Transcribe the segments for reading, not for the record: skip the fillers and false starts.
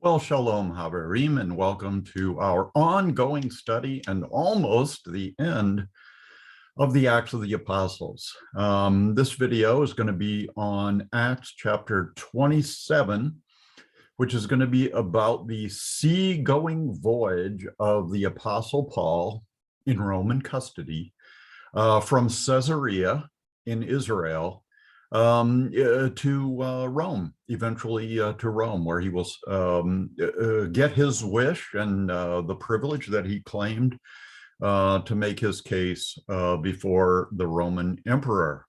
Well, shalom, Haverim, and welcome to our ongoing study and almost the end of the Acts of the Apostles. This video is going to be on Acts chapter 27, which is going to be about the sea-going voyage of the Apostle Paul in Roman custody from Caesarea in Israel to Rome, eventually to Rome, where he will get his wish and the privilege that he claimed to make his case before the Roman emperor.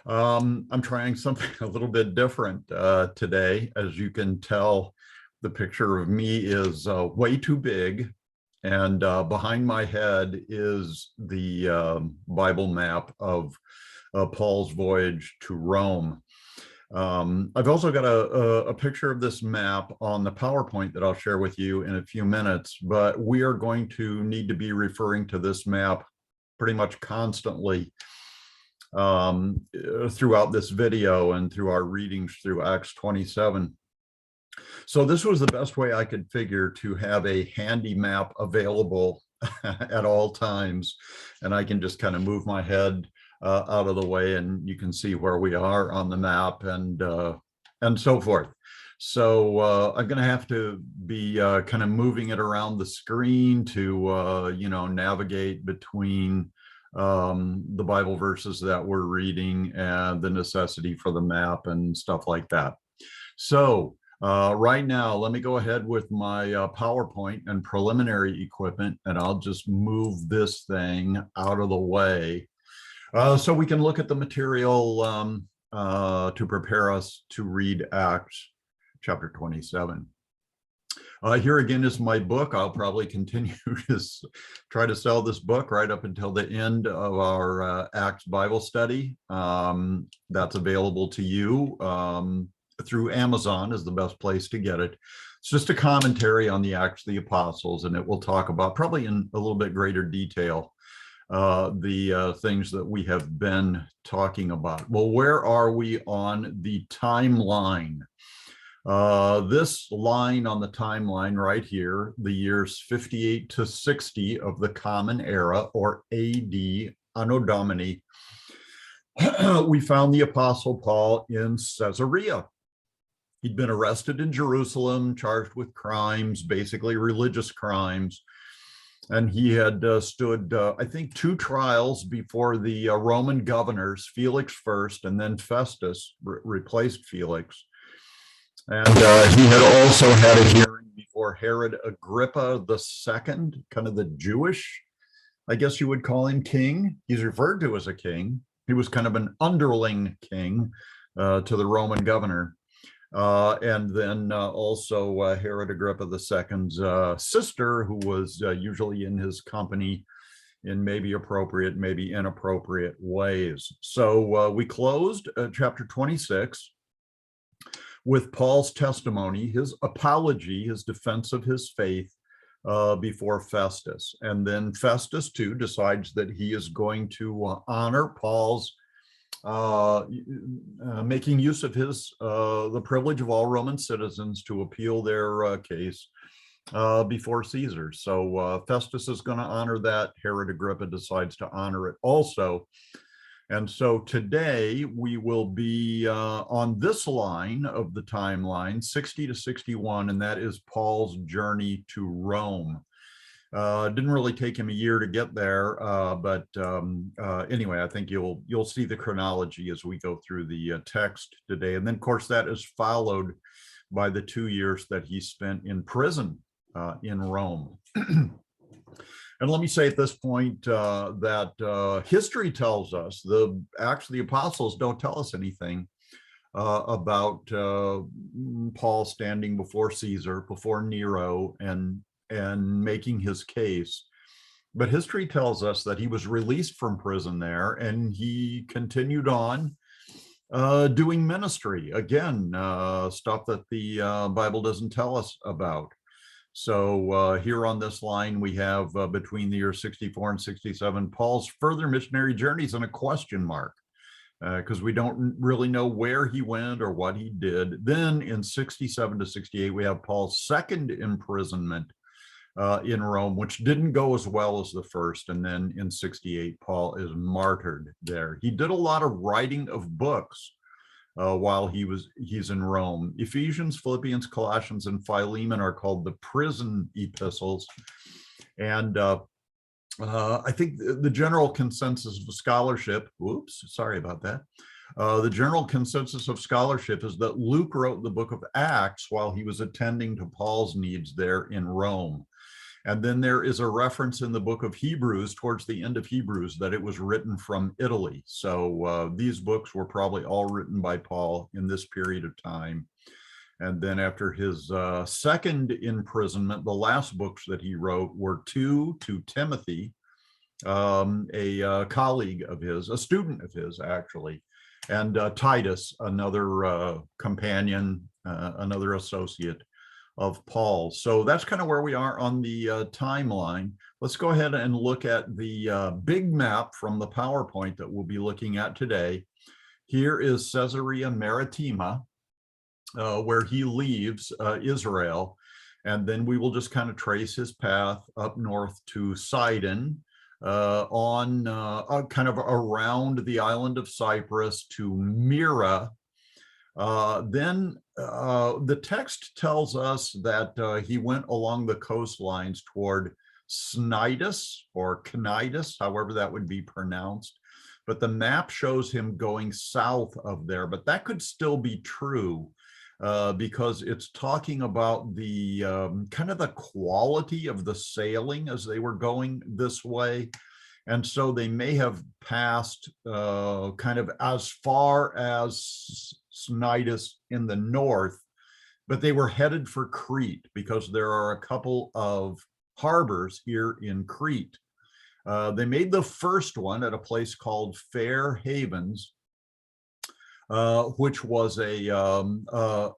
I'm trying something a little bit different today. As you can tell, the picture of me is way too big. And behind my head is the Bible map of Paul's voyage to Rome. I've also got a picture of this map on the PowerPoint that I'll share with you in a few minutes, but we are going to need to be referring to this map pretty much constantly throughout this video and through our readings through Acts 27. So this was the best way I could figure to have a handy map available at all times, and I can just kind of move my head out of the way and you can see where we are on the map and so forth. So I'm going to have to be kind of moving it around the screen to navigate between the Bible verses that we're reading and the necessity for the map and stuff like that. So right now, let me go ahead with my PowerPoint and preliminary equipment, and I'll just move this thing out of the way so we can look at the material to prepare us to read Acts chapter 27. Here again is my book. I'll probably continue to try to sell this book right up until the end of our Acts Bible study. That's available to you through Amazon is the best place to get it. It's just a commentary on the Acts of the Apostles, and it will talk about, probably in a little bit greater detail, the things that we have been talking about. Well, where are we on the timeline? This line on the timeline right here, the years 58 to 60 of the Common Era, or AD, Anno Domini, we found the Apostle Paul in Caesarea. He'd been arrested in Jerusalem, charged with crimes, basically religious crimes. And he had stood, I think, 2 trials before the Roman governors, Felix first, and then Festus replaced Felix. And he had also had a hearing before Herod Agrippa II, kind of the Jewish, I guess you would call him, king. He's referred to as a king. He was kind of an underling king to the Roman governor. And then also Herod Agrippa II's sister, who was usually in his company in maybe appropriate, maybe inappropriate ways. So we closed chapter 26 with Paul's testimony, his apology, his defense of his faith before Festus. And then Festus too decides that he is going to honor Paul's making use of his the privilege of all Roman citizens to appeal their case before Caesar. So Festus is going to honor that. Herod Agrippa decides to honor it also. And so today we will be on this line of the timeline, 60 to 61, and that is Paul's journey to Rome. Didn't really take him a year to get there, but anyway, I think you'll see the chronology as we go through the text today. And then, of course, that is followed by the 2 years that he spent in prison in Rome. And let me say at this point that history tells us, the Acts of the Apostles don't tell us anything about Paul standing before Caesar, before Nero, and making his case. But history tells us that he was released from prison there and he continued on doing ministry. Again, stuff that the Bible doesn't tell us about. So here on this line, we have between the years 64 and 67, Paul's further missionary journeys and a question mark. because we don't really know where he went or what he did. Then in 67 to 68, we have Paul's second imprisonment in Rome, which didn't go as well as the first. And then in 68, Paul is martyred there. He did a lot of writing of books while he's in Rome. Ephesians, Philippians, Colossians, and Philemon are called the prison epistles. And I think the general consensus of scholarship, sorry about that. The general consensus of scholarship is that Luke wrote the book of Acts while he was attending to Paul's needs there in Rome. And then there is a reference in the book of Hebrews, towards the end of Hebrews, that it was written from Italy. So these books were probably all written by Paul in this period of time. And then after his second imprisonment, the last books that he wrote were two to Timothy, a colleague of his, a student of his, actually, and Titus, another companion, another associate of Paul. So that's kind of where we are on the timeline. Let's go ahead and look at the big map from the PowerPoint that we'll be looking at today. Here is Caesarea Maritima, where he leaves Israel. And then we will just kind of trace his path up north to Sidon, on kind of around the island of Cyprus to Myra. Then the text tells us that he went along the coastlines toward Cnidus or Cnidus, however that would be pronounced. But the map shows him going south of there, but that could still be true because it's talking about the kind of the quality of the sailing as they were going this way. And so they may have passed kind of as far as Cnidus in the north, but they were headed for Crete because there are a couple of harbors here in Crete. They made the first one at a place called Fair Havens, which was a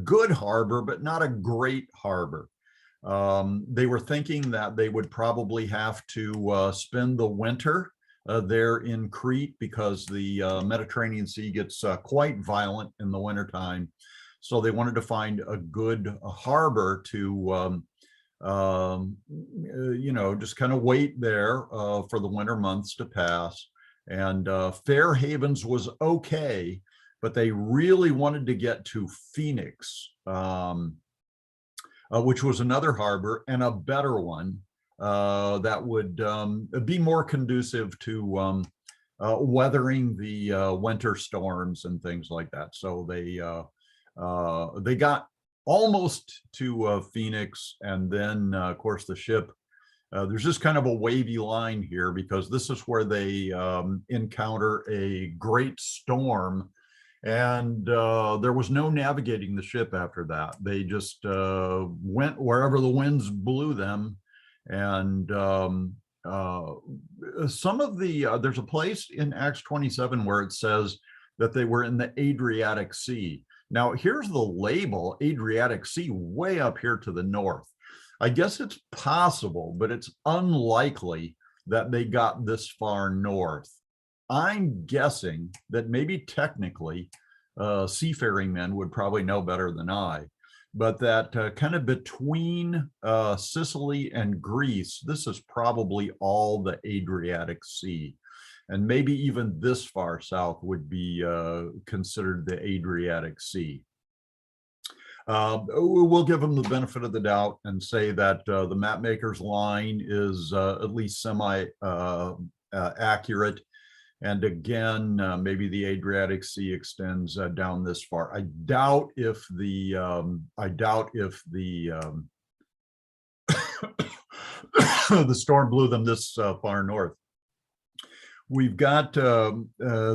good harbor, but not a great harbor. They were thinking that they would probably have to spend the winter there in Crete because the Mediterranean Sea gets quite violent in the wintertime. So they wanted to find a good harbor to, just kind of wait there for the winter months to pass. And Fair Havens was okay, but they really wanted to get to Phoenix, which was another harbor and a better one that would be more conducive to weathering the winter storms and things like that. So they got almost to Phoenix, and then of course the ship. There's just kind of a wavy line here because this is where they encounter a great storm, and there was no navigating the ship after that. They just went wherever the winds blew them. And some of the, there's a place in Acts 27 where it says that they were in the Adriatic Sea. Now here's the label, Adriatic Sea, way up here to the north. I guess it's possible, but it's unlikely that they got this far north. I'm guessing that maybe technically seafaring men would probably know better than I, but that kind of between Sicily and Greece, this is probably all the Adriatic Sea. And maybe even this far south would be considered the Adriatic Sea. We'll give them the benefit of the doubt and say that the mapmaker's line is at least semi accurate. And again, maybe the Adriatic Sea extends down this far. I doubt if the the storm blew them this far north. We've got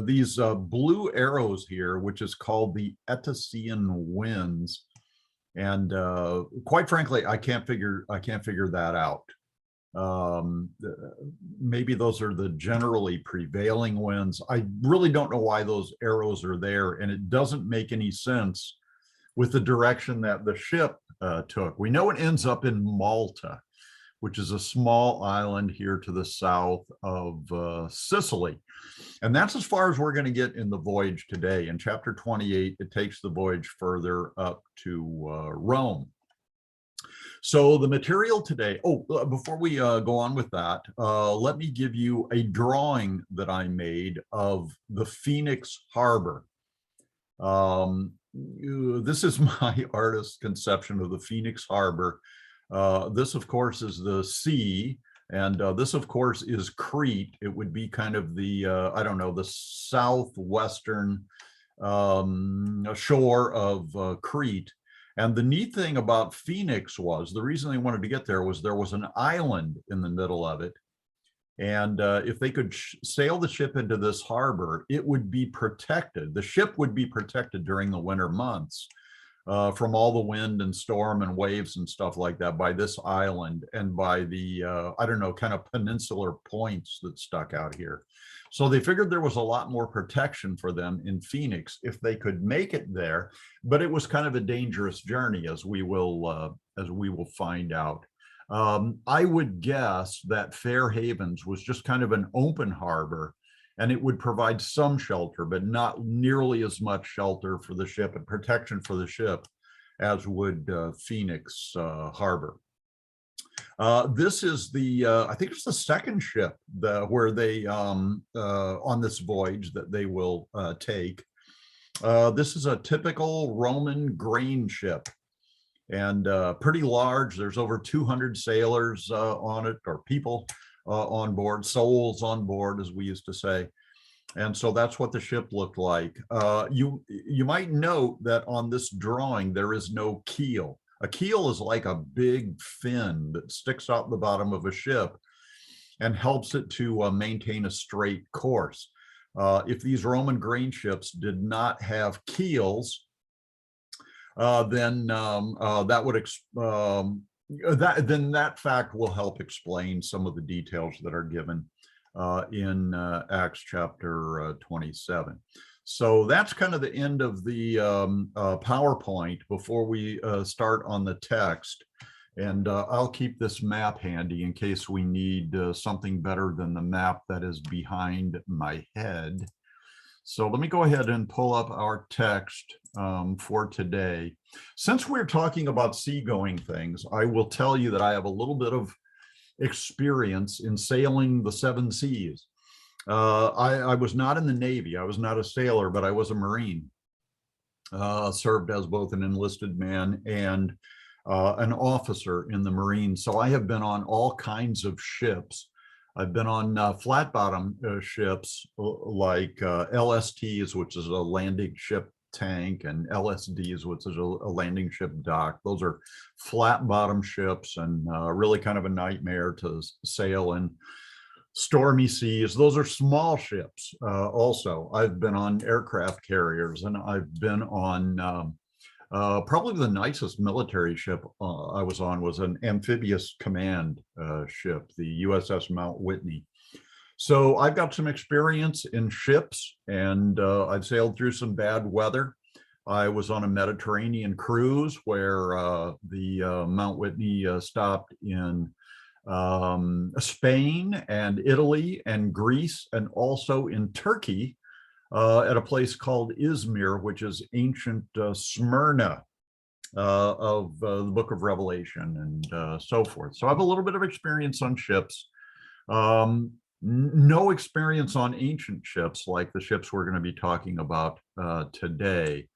these blue arrows here, which is called the Etocian Winds. And quite frankly, I can't figure that out. Maybe those are the generally prevailing winds. I really don't know why those arrows are there, and it doesn't make any sense with the direction that the ship took. We know it ends up in Malta, which is a small island here to the south of Sicily. And that's as far as we're going to get in the voyage today. In chapter 28, it takes the voyage further up to Rome. So the material today, before we go on with that, let me give you a drawing that I made of the Phoenix Harbor. This is my artist's conception of the Phoenix Harbor. This, of course, is the sea. And this, of course, is Crete. It would be kind of the, I don't know, the southwestern shore of Crete. And the neat thing about Phoenix was, the reason they wanted to get there was an island in the middle of it. And if they could sail the ship into this harbor, it would be protected. The ship would be protected during the winter months from all the wind and storm and waves and stuff like that by this island and by the, I don't know, kind of peninsular points that stuck out here. So they figured there was a lot more protection for them in Phoenix if they could make it there, but it was kind of a dangerous journey, as we will find out. I would guess that Fair Havens was just kind of an open harbor, and it would provide some shelter, but not nearly as much shelter for the ship and protection for the ship as would Phoenix Harbor. This is the, I think it's the second ship where they, on this voyage that they will take. This is a typical Roman grain ship and pretty large. There's over 200 sailors on it, or people on board, souls on board, as we used to say. And so that's what the ship looked like. You might note that on this drawing, there is no keel. A keel is like a big fin that sticks out the bottom of a ship and helps it to maintain a straight course. If these Roman grain ships did not have keels, then that fact will help explain some of the details that are given in Acts chapter 27. So that's kind of the end of the PowerPoint before we start on the text. And I'll keep this map handy in case we need something better than the map that is behind my head. So let me go ahead and pull up our text for today. Since we're talking about seagoing things, I will tell you that I have a little bit of experience in sailing the 7 seas. I was not in the Navy. I was not a sailor, but I was a Marine. Served as both an enlisted man and an officer in the Marines. So I have been on all kinds of ships. I've been on flat bottom ships like LSTs, which is a landing ship tank, and LSDs, which is a landing ship dock. Those are flat bottom ships and really kind of a nightmare to sail in stormy seas. Those are small ships. Also, I've been on aircraft carriers, and I've been on probably the nicest military ship I was on was an amphibious command ship, the USS Mount Whitney. So I've got some experience in ships, and I've sailed through some bad weather. I was on a Mediterranean cruise where the Mount Whitney stopped in Spain and Italy and Greece, and also in Turkey at a place called Izmir, which is ancient Smyrna of the book of Revelation and so forth. So I have a little bit of experience on ships. No experience on ancient ships like the ships we're going to be talking about today.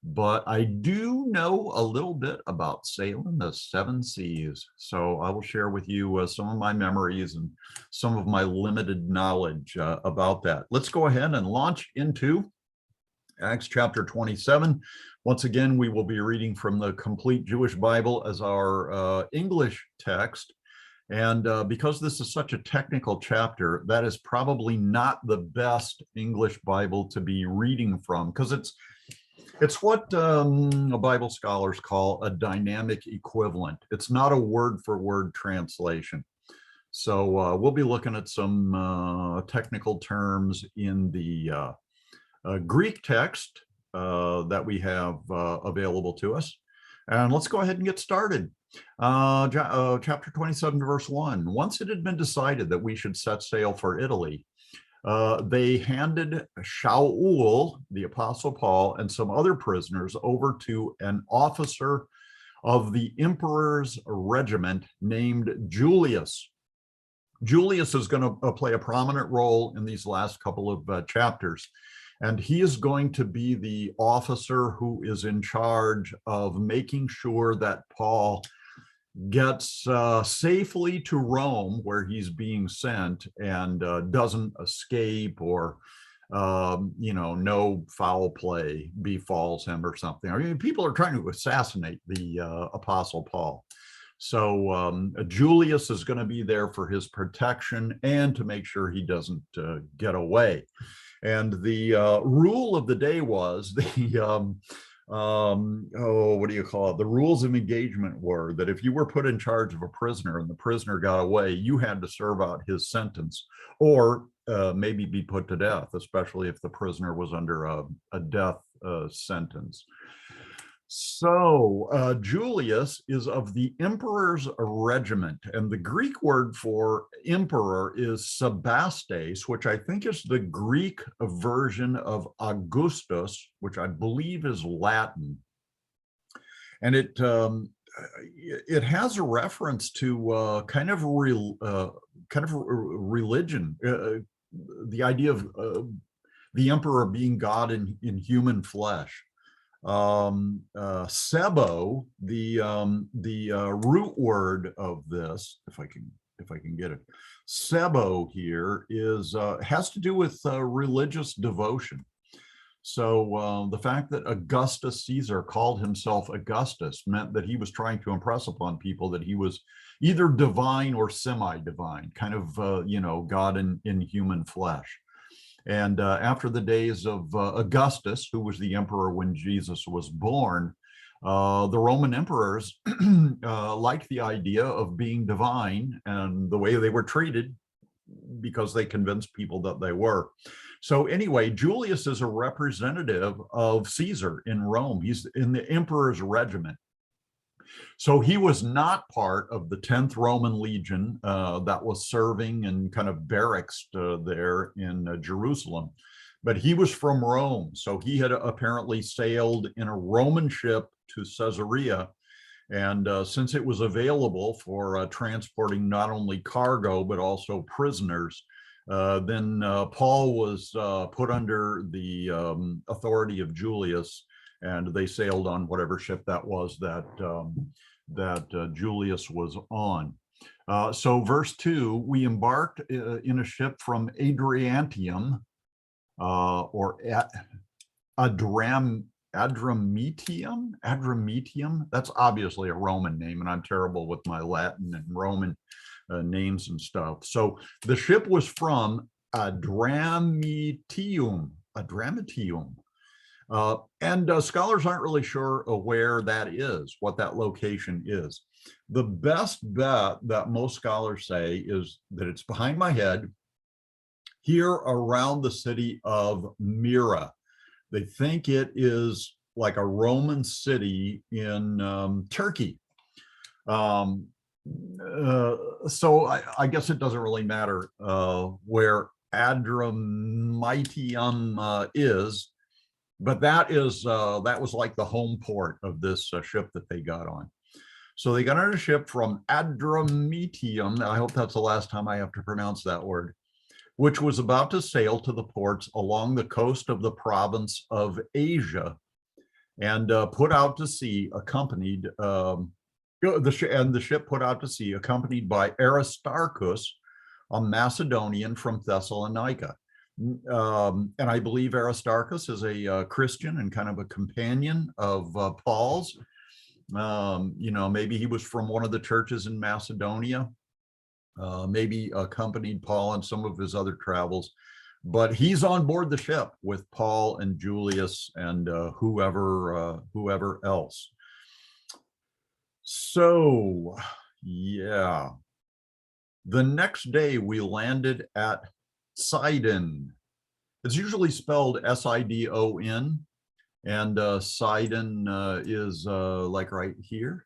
But I do know a little bit about sailing the 7 seas. So I will share with you some of my memories and some of my limited knowledge about that. Let's go ahead and launch into Acts chapter 27. Once again, we will be reading from the Complete Jewish Bible as our English text. And because this is such a technical chapter, that is probably not the best English Bible to be reading from, because it's what Bible scholars call a dynamic equivalent. It's not a word-for-word translation. So we'll be looking at some technical terms in the Greek text that we have available to us. And let's go ahead and get started. Chapter 27, verse 1. Once it had been decided that we should set sail for Italy, they handed Shaul, the Apostle Paul, and some other prisoners over to an officer of the emperor's regiment named Julius. Julius is going to play a prominent role in these last couple of chapters. And he is going to be the officer who is in charge of making sure that Paul gets safely to Rome, where he's being sent, and doesn't escape, or no foul play befalls him or something. I mean, people are trying to assassinate the Apostle Paul. So Julius is going to be there for his protection and to make sure he doesn't get away. And the rule of the day was the what do you call it? The rules of engagement were that if you were put in charge of a prisoner and the prisoner got away, you had to serve out his sentence, or maybe be put to death, especially if the prisoner was under a death sentence. So Julius is of the emperor's regiment, and the Greek word for emperor is Sebastes, which I think is the Greek version of Augustus, which I believe is Latin. And it has a reference to kind of religion, the idea of the emperor being God in human flesh. Sebo, the root word of this, if I can get it, Sebo here is has to do with religious devotion. So the fact that Augustus Caesar called himself Augustus meant that he was trying to impress upon people that he was either divine or semi-divine, kind of God in human flesh. And after the days of Augustus, who was the emperor when Jesus was born, the Roman emperors liked the idea of being divine and the way they were treated, because they convinced people that they were. So anyway, Julius is a representative of Caesar in Rome. He's in the emperor's regiment. So he was not part of the 10th Roman Legion that was serving and kind of barracks there in Jerusalem, but he was from Rome. So he had apparently sailed in a Roman ship to Caesarea. And since it was available for transporting not only cargo, but also prisoners, then Paul was put under the authority of Julius, and they sailed on whatever ship that was that Julius was on. So verse 2, we embarked in a ship from Adriantium, or Adramitium. That's obviously a Roman name, and I'm terrible with my Latin and Roman names and stuff. So the ship was from Adramitium. And scholars aren't really sure where that is, what that location is. The best bet that most scholars say is that it's behind my head, here around the city of Myra. They think it is like a Roman city in Turkey. So I guess it doesn't really matter where Adramitium is. But that was like the home port of this ship that they got on. So they got on a ship from Adramitium. I hope that's the last time I have to pronounce that word, which was about to sail to the ports along the coast of the province of Asia, and put out to sea accompanied, the ship put out to sea accompanied by Aristarchus, a Macedonian from Thessalonica. And I believe Aristarchus is a Christian and kind of a companion of Paul's. Maybe he was from one of the churches in Macedonia, maybe accompanied Paul on some of his other travels, but he's on board the ship with Paul and Julius and whoever else. So, yeah. The next day we landed at Sidon. It's usually spelled Sidon, And Sidon is like right here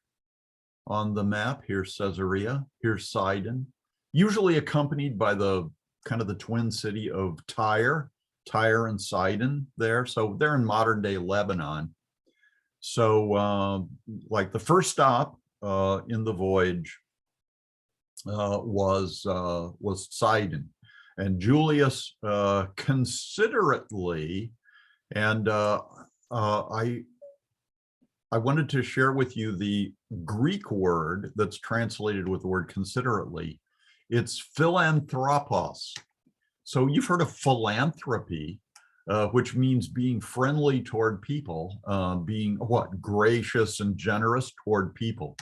on the map. Here's Caesarea, here's Sidon, usually accompanied by the kind of the twin city of Tyre and Sidon there. So they're in modern day Lebanon. So like the first stop in the voyage was Sidon, and Julius considerately, and I wanted to share with you the Greek word that's translated with the word considerately. It's philanthropos. So you've heard of philanthropy, which means being friendly toward people, being what? Gracious and generous toward people.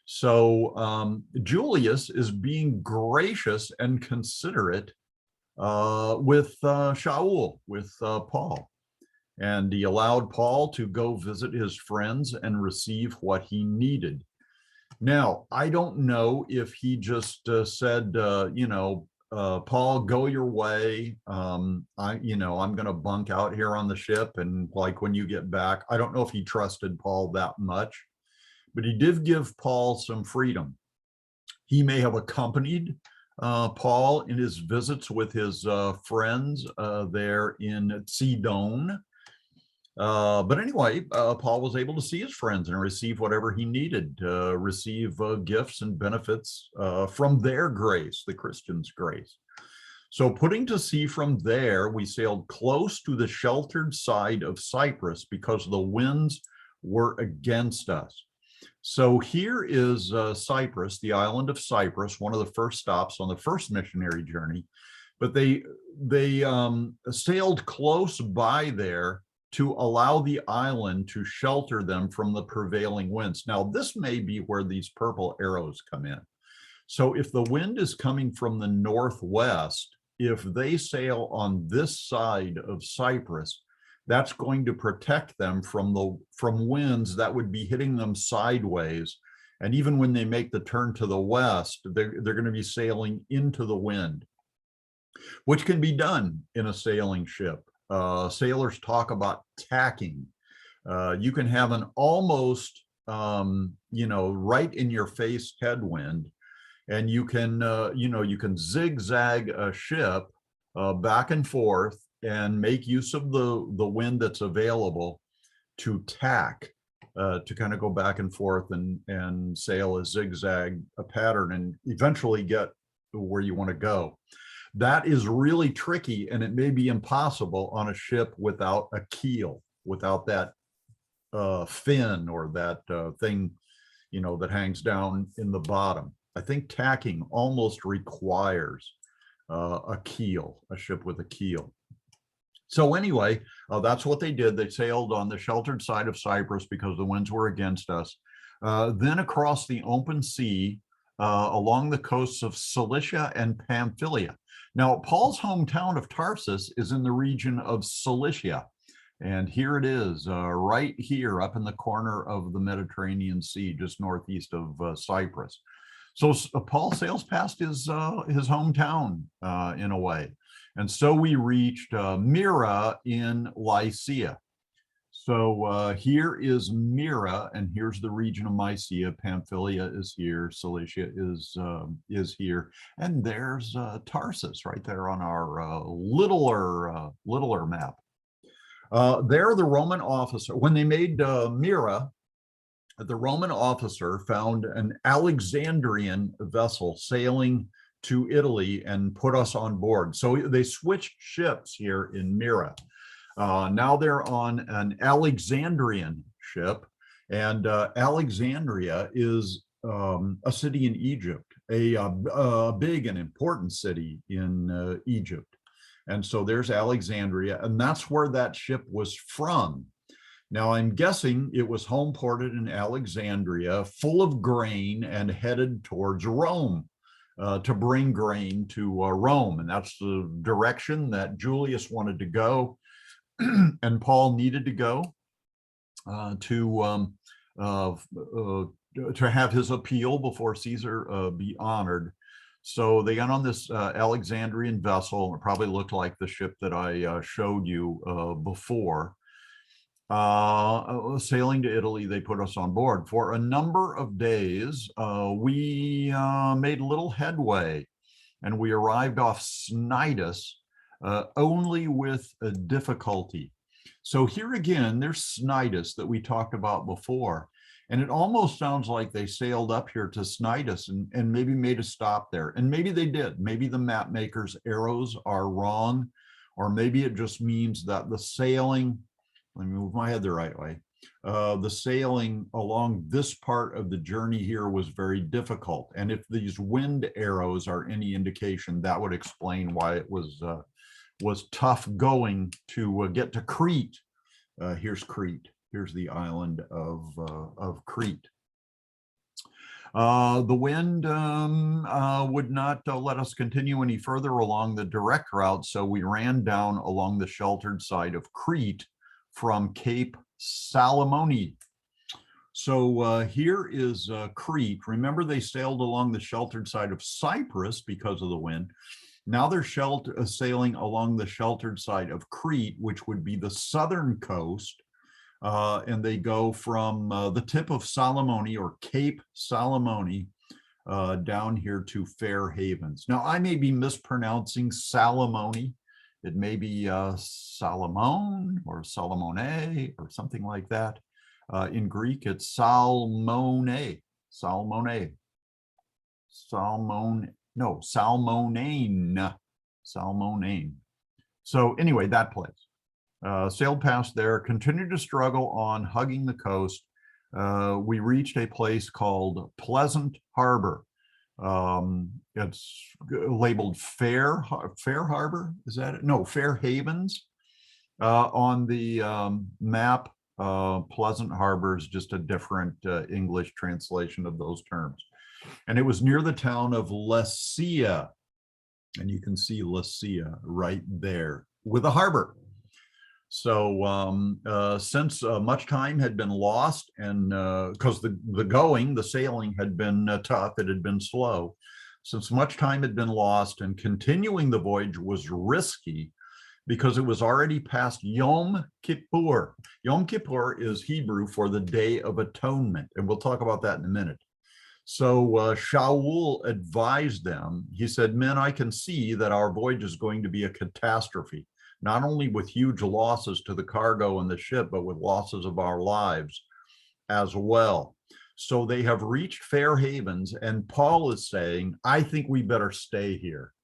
So Julius is being gracious and considerate with Shaul, with Paul. And he allowed Paul to go visit his friends and receive what he needed. Now, I don't know if he just said, Paul, go your way. I'm going to bunk out here on the ship, and like when you get back, I don't know if he trusted Paul that much, but he did give Paul some freedom. He may have accompanied Paul in his visits with his friends there in Sidon. But anyway, Paul was able to see his friends and receive whatever he needed, receive gifts and benefits from their grace, the Christians' grace. So putting to sea from there, we sailed close to the sheltered side of Cyprus because the winds were against us. So here is Cyprus, the island of Cyprus, one of the first stops on the first missionary journey. But they sailed close by there to allow the island to shelter them from the prevailing winds. Now, this may be where these purple arrows come in. So if the wind is coming from the northwest, if they sail on this side of Cyprus, that's going to protect them from winds that would be hitting them sideways. And even when they make the turn to the west, they're going to be sailing into the wind, which can be done in a sailing ship. Sailors talk about tacking. You can have an almost, right in your face headwind, and you can zigzag a ship back and forth and make use of the wind that's available to tack, to kind of go back and forth and sail a zigzag pattern and eventually get where you want to go. That is really tricky, and it may be impossible on a ship without a keel, without that fin or that thing, that hangs down in the bottom. I think tacking almost requires a keel, a ship with a keel. So anyway, that's what they did. They sailed on the sheltered side of Cyprus because the winds were against us. Then across the open sea, along the coasts of Cilicia and Pamphylia. Now, Paul's hometown of Tarsus is in the region of Cilicia. And here it is, right here up in the corner of the Mediterranean Sea, just northeast of Cyprus. So Paul sails past his hometown in a way. And so we reached Myra in Lycia. So here is Myra, and here's the region of Mysia. Pamphylia is here, Cilicia is here, and there's Tarsus right there on our littler map. There, the Roman officer, when they made Myra, the Roman officer found an Alexandrian vessel sailing to Italy and put us on board. So they switched ships here in Myra. Now they're on an Alexandrian ship, and Alexandria is a city in Egypt, a big and important city in Egypt. And so there's Alexandria, and that's where that ship was from. Now I'm guessing it was home ported in Alexandria, full of grain and headed towards Rome. To bring grain to Rome, and that's the direction that Julius wanted to go. And Paul needed to go to have his appeal before Caesar be honored. So they got on this Alexandrian vessel. It probably looked like the ship that I showed you before. Sailing to Italy, they put us on board. For a number of days, we made little headway, and we arrived off Cnidus only with a difficulty. So here again, there's Cnidus that we talked about before. And it almost sounds like they sailed up here to Cnidus and maybe made a stop there. And maybe they did. Maybe the map maker's arrows are wrong, or maybe it just means that the sailing, let me move my head the right way. The sailing along this part of the journey here was very difficult. And if these wind arrows are any indication, that would explain why it was tough going to get to Crete. Here's Crete. Here's the island of Crete. The wind would not let us continue any further along the direct route, so we ran down along the sheltered side of Crete from Cape Salamone. So here is Crete. Remember, they sailed along the sheltered side of Cyprus because of the wind. Now they're sailing along the sheltered side of Crete, which would be the southern coast. And they go from the tip of Salamone, or Cape Salamone, down here to Fair Havens. Now, I may be mispronouncing Salamone. It may be Salamone or Salamone or something like that. In Greek, it's Salmone, Salmone, Salmone, no, Salmonane, Salmonane. So anyway, that place. Sailed past there, continued to struggle on, hugging the coast. We reached a place called Pleasant Harbor. It's labeled Fair Harbor, is that it? No, Fair Havens. On the map, Pleasant Harbor is just a different English translation of those terms. And it was near the town of Lasea. And you can see Lasea right there with a harbor. So since much time had been lost, and because the sailing had been tough, it had been slow. Since much time had been lost and continuing the voyage was risky because it was already past Yom Kippur. Yom Kippur is Hebrew for the Day of Atonement, and we'll talk about that in a minute. So Shaul advised them. He said, "Men, I can see that our voyage is going to be a catastrophe, not only with huge losses to the cargo and the ship, but with losses of our lives as well." So they have reached Fair Havens, and Paul is saying, "I think we better stay here."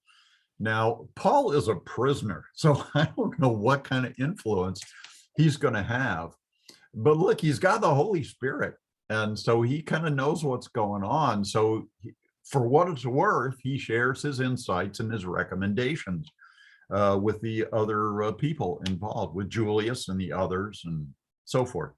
Now, Paul is a prisoner, so I don't know what kind of influence he's going to have. But look, he's got the Holy Spirit, and so he kind of knows what's going on. So for what it's worth, he shares his insights and his recommendations with the other people involved, with Julius and the others and so forth.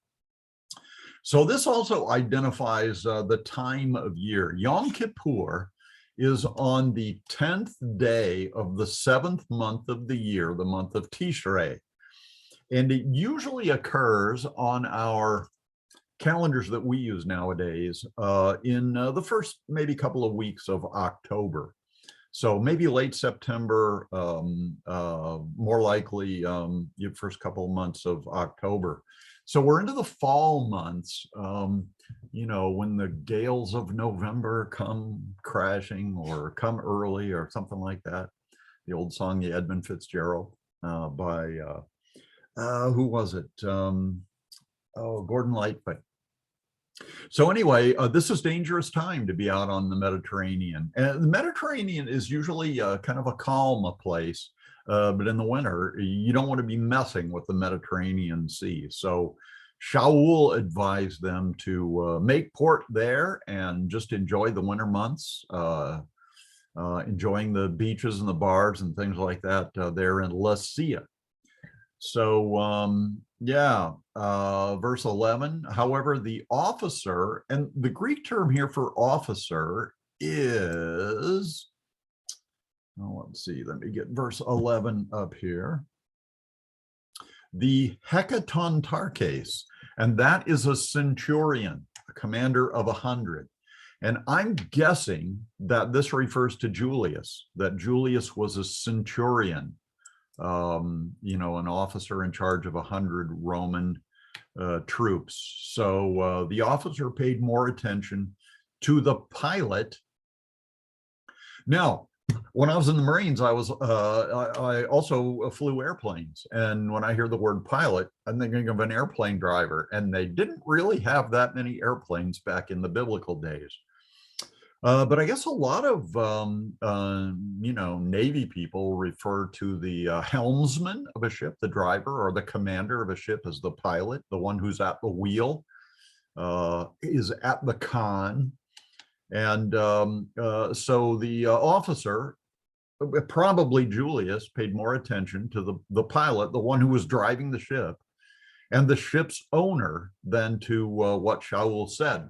So this also identifies the time of year. Yom Kippur is on the 10th day of the 7th month of the year, the month of Tishrei. And it usually occurs on our calendars that we use nowadays in the first maybe couple of weeks of October. So maybe late September, more likely your first couple of months of October. So we're into the fall months, you know, when the gales of November come crashing or come early or something like that. The old song, the Edmund Fitzgerald by, who was it? Gordon Lightfoot. So anyway, this is dangerous time to be out on the Mediterranean. And the Mediterranean is usually kind of a calm place, but in the winter, you don't want to be messing with the Mediterranean Sea. So Shaul advised them to make port there and just enjoy the winter months, enjoying the beaches and the bars and things like that there in Lasea. So yeah, verse 11, however, the officer, and the Greek term here for officer is, oh, let's see, let me get verse 11 up here. The hekatontarches, and that is a centurion, a commander of 100. And I'm guessing that this refers to Julius, that Julius was a centurion. You know, an officer in charge of 100 Roman troops. So the officer paid more attention to the pilot. Now, when I was in the Marines, I also flew airplanes. And when I hear the word pilot, I'm thinking of an airplane driver. And they didn't really have that many airplanes back in the biblical days. But I guess a lot of, Navy people refer to the helmsman of a ship, the driver, or the commander of a ship as the pilot, the one who's at the wheel, is at the con. And so the officer, probably Julius, paid more attention to the pilot, the one who was driving the ship, and the ship's owner than to what Shaul said,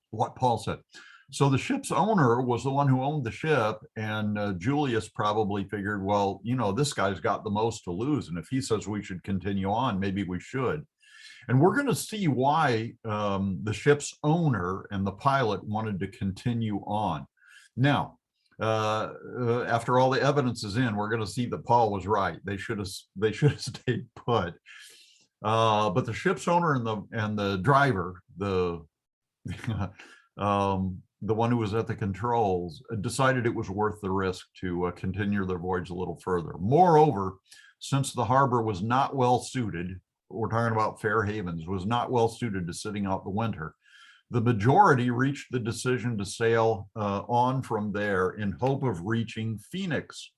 what Paul said. So the ship's owner was the one who owned the ship, and Julius probably figured, well, this guy's got the most to lose, and if he says we should continue on, maybe we should. And we're going to see why the ship's owner and the pilot wanted to continue on. Now, after all the evidence is in, we're going to see that Paul was right. They should have stayed put. But the ship's owner and the driver, the one who was at the controls, decided it was worth the risk to continue their voyage a little further. Moreover, since the harbor was not well suited, we're talking about Fair Havens, was not well suited to sitting out the winter, the majority reached the decision to sail on from there in hope of reaching Phoenix,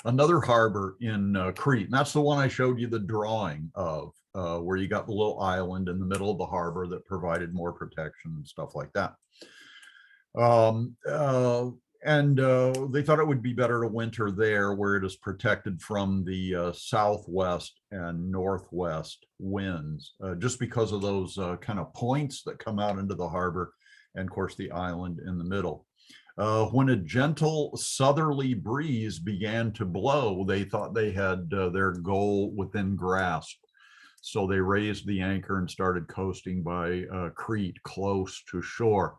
another harbor in Crete. And that's the one I showed you the drawing of, where you got the little island in the middle of the harbor that provided more protection and stuff like that. And they thought it would be better to winter there, where it is protected from the southwest and northwest winds, just because of those kind of points that come out into the harbor, and of course the island in the middle. When a gentle southerly breeze began to blow, they thought they had their goal within grasp. So they raised the anchor and started coasting by Crete, close to shore.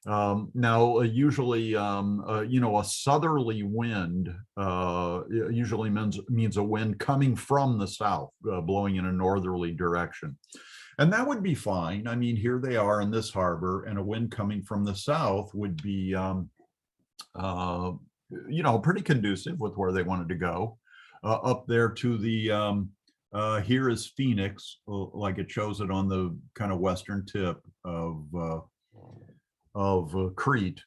Now, usually, a southerly wind usually means a wind coming from the south, blowing in a northerly direction. And that would be fine. I mean, here they are in this harbor, and a wind coming from the south would be, pretty conducive with where they wanted to go. Up there to the, here is Phoenix, like it shows it on the kind of western tip of Crete.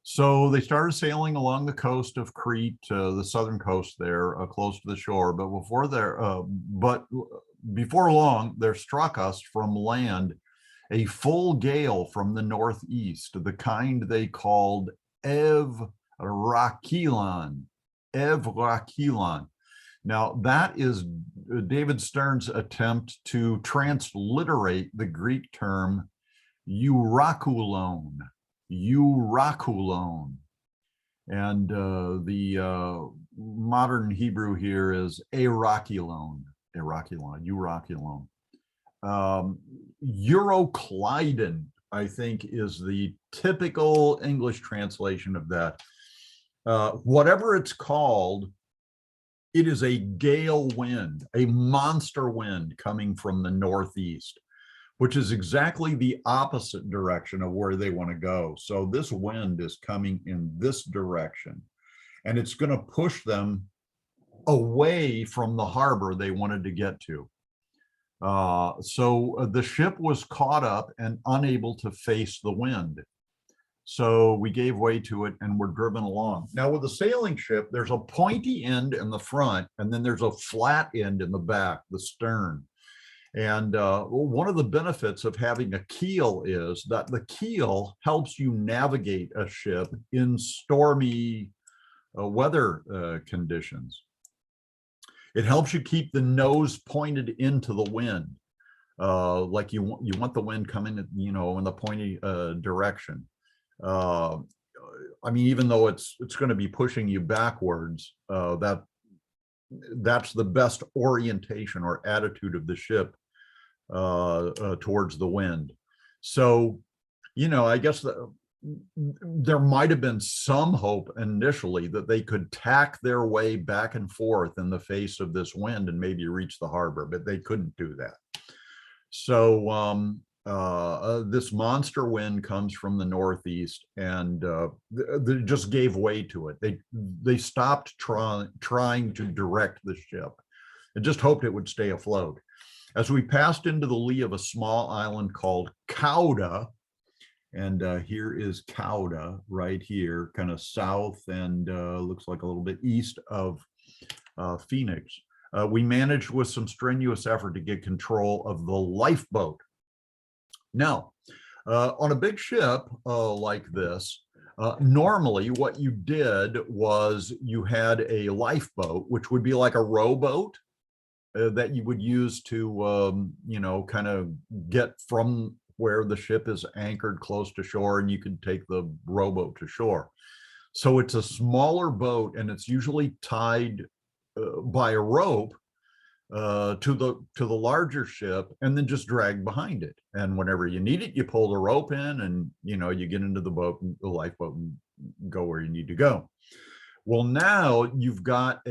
So they started sailing along the coast of Crete, the southern coast there, close to the shore. But before long, there struck us from land a full gale from the northeast, the kind they called Evrakilon. Now, that is David Stern's attempt to transliterate the Greek term Eurakulon. And the modern Hebrew here is Erakilon. Euroclydon, I think, is the typical English translation of that. Whatever it's called, it is a gale wind, a monster wind coming from the northeast, which is exactly the opposite direction of where they want to go. So this wind is coming in this direction, and it's going to push them away from the harbor they wanted to get to. So the ship was caught up and unable to face the wind. So we gave way to it and were driven along. Now, with a sailing ship, there's a pointy end in the front, and then there's a flat end in the back, the stern. And one of the benefits of having a keel is that the keel helps you navigate a ship in stormy weather conditions. It helps you keep the nose pointed into the wind, like you want the wind coming, in the pointy direction. I mean, even though it's going to be pushing you backwards, that's the best orientation or attitude of the ship towards the wind. So, I guess there might have been some hope initially that they could tack their way back and forth in the face of this wind and maybe reach the harbor, but they couldn't do that. So this monster wind comes from the northeast, and they just gave way to it. They stopped trying to direct the ship and just hoped it would stay afloat. As we passed into the lee of a small island called Cauda, and here is Cauda right here, kind of south and looks like a little bit east of Phoenix. We managed with some strenuous effort to get control of the lifeboat. Now, on a big ship like this, normally what you did was you had a lifeboat, which would be like a rowboat that you would use to, kind of get from where the ship is anchored close to shore, and you could take the rowboat to shore. So it's a smaller boat, and it's usually tied by a rope to the larger ship, and then just dragged behind it. And whenever you need it, you pull the rope in, and you get into the boat, the lifeboat, and go where you need to go. Well, now you've got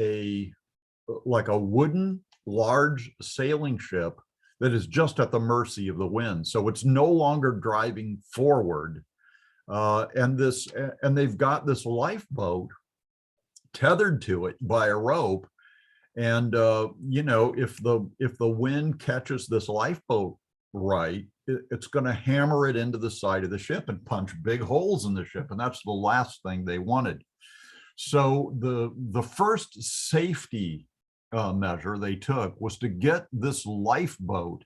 like a wooden large sailing ship that is just at the mercy of the wind. So it's no longer driving forward. And they've got this lifeboat tethered to it by a rope. And if the wind catches this lifeboat right, it's going to hammer it into the side of the ship and punch big holes in the ship. And that's the last thing they wanted. So the first safety measure they took was to get this lifeboat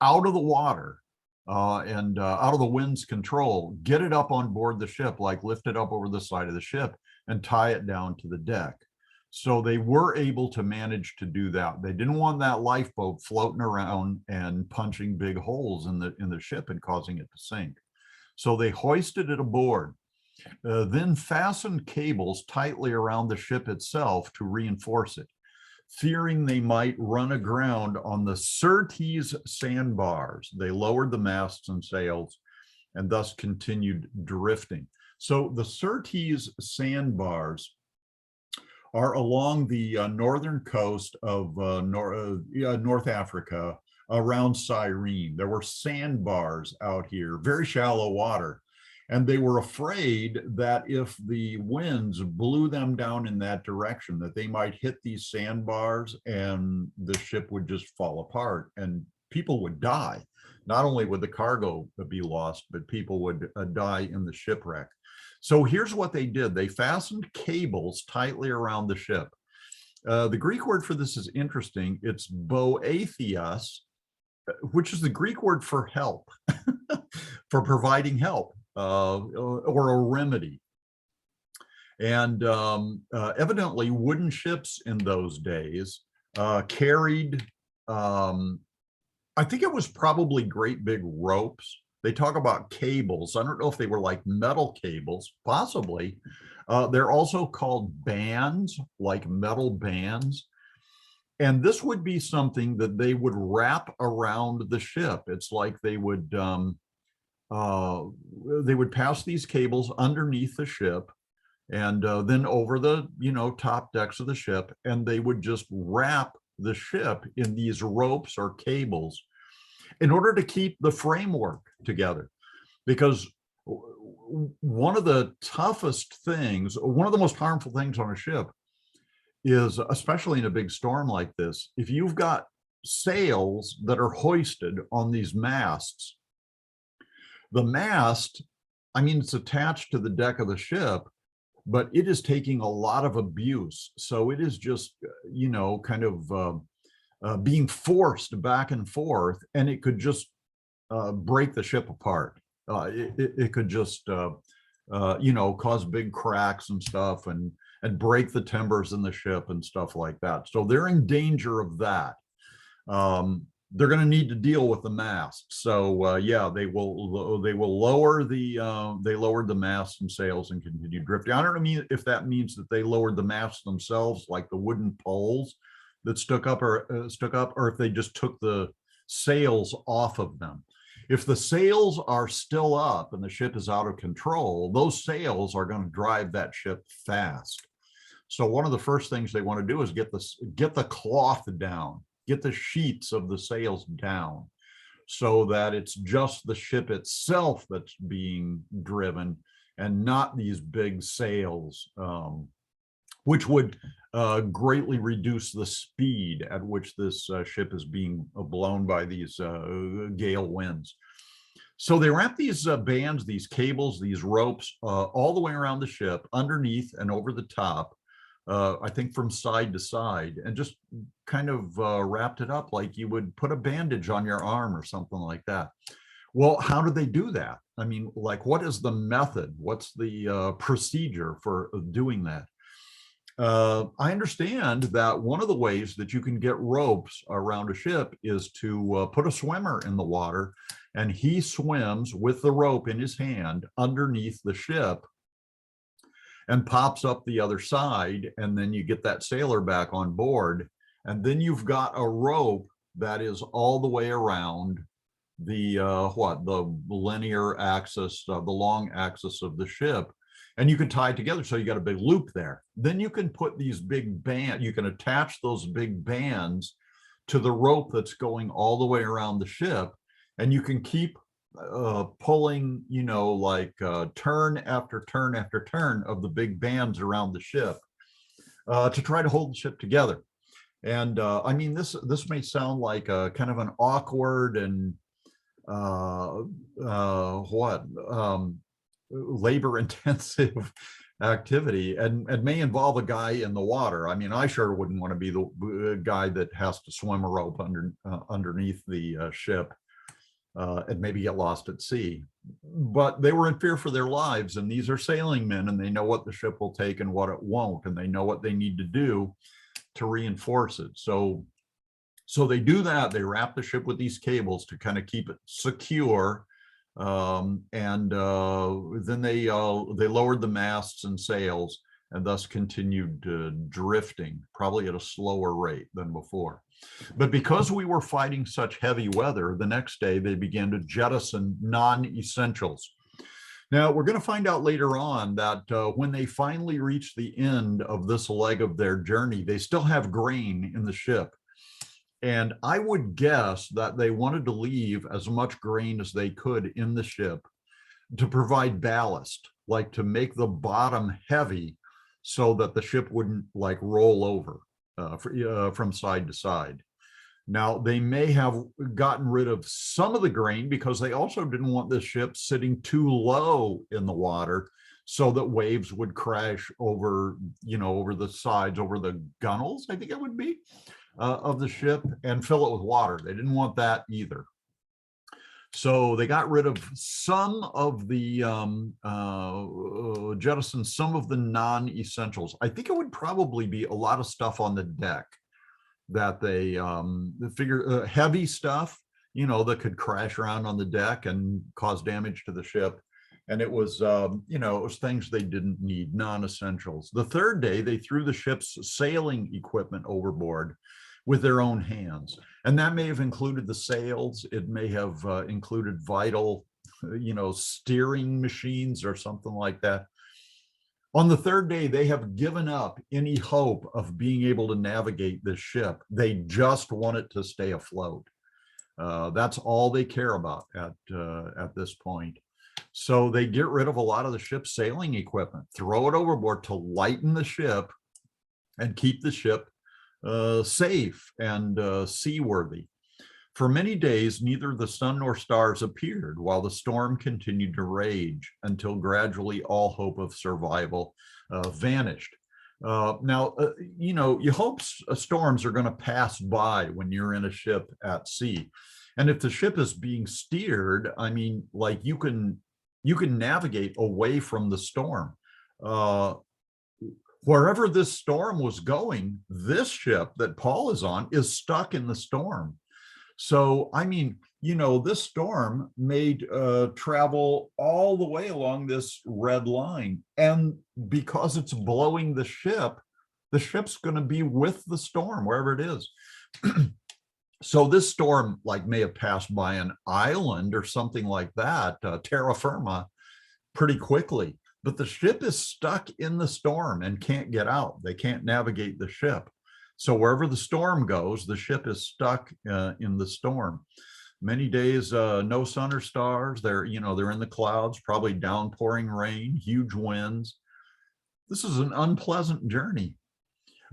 out of the water and out of the wind's control, get it up on board the ship, like lift it up over the side of the ship and tie it down to the deck. So they were able to manage to do that. They didn't want that lifeboat floating around and punching big holes in the ship and causing it to sink. So they hoisted it aboard, then fastened cables tightly around the ship itself to reinforce it, fearing they might run aground on the Surtees sandbars. They lowered the masts and sails and thus continued drifting. So the Surtees sandbars are along the northern coast of North Africa, around Cyrene. There were sandbars out here, very shallow water. And they were afraid that if the winds blew them down in that direction, that they might hit these sandbars and the ship would just fall apart and people would die. Not only would the cargo be lost, but people would die in the shipwreck. So here's what they did. They fastened cables tightly around the ship. The Greek word for this is interesting. It's boethios, which is the Greek word for help, for providing help. Or a remedy. And evidently wooden ships in those days carried, I think it was probably great big ropes. They talk about cables. I don't know if they were like metal cables, possibly. They're also called bands, like metal bands. And this would be something that they would wrap around the ship. It's like they would pass these cables underneath the ship and then over the top decks of the ship, and they would just wrap the ship in these ropes or cables in order to keep the framework together. Because one of the toughest things, one of the most harmful things on a ship is, especially in a big storm like this, if you've got sails that are hoisted on these masts, the mast, I mean, it's attached to the deck of the ship, but it is taking a lot of abuse. So it is just, kind of being forced back and forth, and it could just break the ship apart. It could just, cause big cracks and stuff and break the timbers in the ship and stuff like that. So they're in danger of that. They're going to need to deal with the mast. So yeah, they will lower they lowered the masts and sails and continued drifting. I don't know if that means that they lowered the masts themselves, like the wooden poles that stuck up, or if they just took the sails off of them. If the sails are still up and the ship is out of control, those sails are going to drive that ship fast. So one of the first things they want to do is get the cloth down, get the sheets of the sails down, so that it's just the ship itself that's being driven and not these big sails, which would greatly reduce the speed at which this ship is being blown by these gale winds. So they wrap these bands, these cables, these ropes all the way around the ship, underneath and over the top, I think from side to side, and just kind of wrapped it up like you would put a bandage on your arm or something like that. Well, how do they do that? I mean, like, what is the method? What's the procedure for doing that? I understand that one of the ways that you can get ropes around a ship is to put a swimmer in the water, and he swims with the rope in his hand underneath the ship and pops up the other side, and then you get that sailor back on board, and then you've got a rope that is all the way around the the linear axis, the long axis of the ship, and you can tie it together, so you got a big loop there. Then you can put these big bands, you can attach those big bands to the rope that's going all the way around the ship, and you can keep pulling, like turn after turn after turn of the big bands around the ship to try to hold the ship together. And I mean, this may sound like a kind of an awkward and labor intensive activity, and may involve a guy in the water. I mean, I sure wouldn't want to be the guy that has to swim a rope underneath the ship and maybe get lost at sea. But they were in fear for their lives, and these are sailing men, and they know what the ship will take and what it won't, and they know what they need to do to reinforce it. So they do that. They wrap the ship with these cables to kind of keep it secure, and then they lowered the masts and sails, and thus continued drifting, probably at a slower rate than before. But because we were fighting such heavy weather, the next day they began to jettison non-essentials. Now, we're going to find out later on that when they finally reach the end of this leg of their journey, they still have grain in the ship. And I would guess that they wanted to leave as much grain as they could in the ship to provide ballast, like to make the bottom heavy so that the ship wouldn't like roll over from side to side. Now, they may have gotten rid of some of the grain because they also didn't want the ship sitting too low in the water so that waves would crash over, over the sides, over the gunnels, I think it would be, of the ship, and fill it with water. They didn't want that either. So they got rid of some of the jettisoned some of the non-essentials. I think it would probably be a lot of stuff on the deck that they figure heavy stuff, that could crash around on the deck and cause damage to the ship. And it was, it was things they didn't need, non-essentials. The third day, they threw the ship's sailing equipment overboard with their own hands. And that may have included the sails. It may have included vital, steering machines or something like that. On the third day, they have given up any hope of being able to navigate this ship. They just want it to stay afloat. That's all they care about at this point. So they get rid of a lot of the ship's sailing equipment, throw it overboard to lighten the ship and keep the ship safe and seaworthy. For many days, neither the sun nor stars appeared while the storm continued to rage until gradually all hope of survival vanished. Now, you hope storms are going to pass by when you're in a ship at sea. And if the ship is being steered, I mean, like you can navigate away from the storm. Wherever this storm was going, this ship that Paul is on is stuck in the storm. So, I mean, this storm made travel all the way along this red line. And because it's blowing the ship's going to be with the storm, wherever it is. So this storm like may have passed by an island or something like that, terra firma, pretty quickly. But the ship is stuck in the storm and can't get out. They can't navigate the ship. So wherever the storm goes, the ship is stuck in the storm. Many days, no sun or stars. They're in the clouds, probably downpouring rain, huge winds. This is an unpleasant journey.